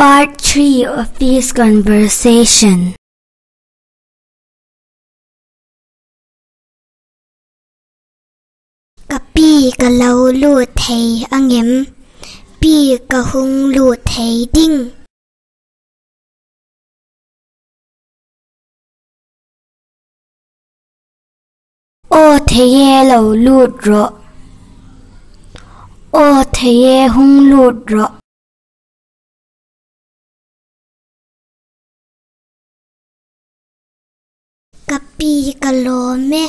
Part 3 of this conversation. Pi ka lau lu thei angem, pi ka hung lu thei ding. O theye lau lut ro, o theye hung lut ro. Ka pi ka lo me,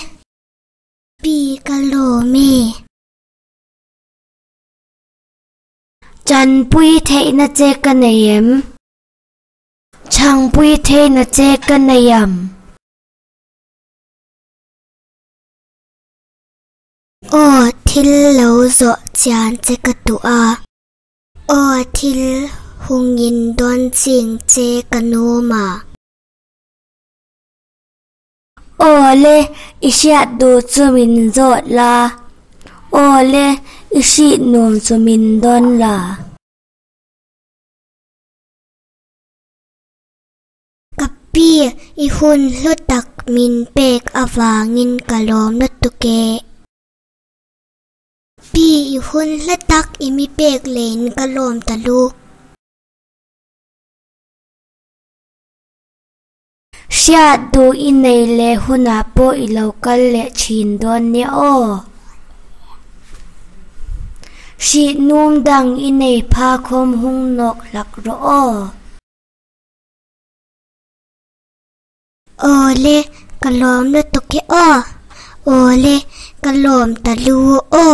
pi ka lo me. Chan pui thei na che kanayem, chang pui thei na che kanayam. O thil lau zo chan che ka tu a, o thil hung yin don ching che ka no ma. Ole ishiat do chumin zot la, ole ishi num chumin don la. Ka pi I hun lu tak min pek awangin kalom na tuke. Pi I hun la tak imi pek len kalom talu. Siat do inay le huna po ilaw kal le chin don ni o. Si num dang inay pa kom hung nok lak ro o. Ole kalom na tuke o. Ole kalom talu o.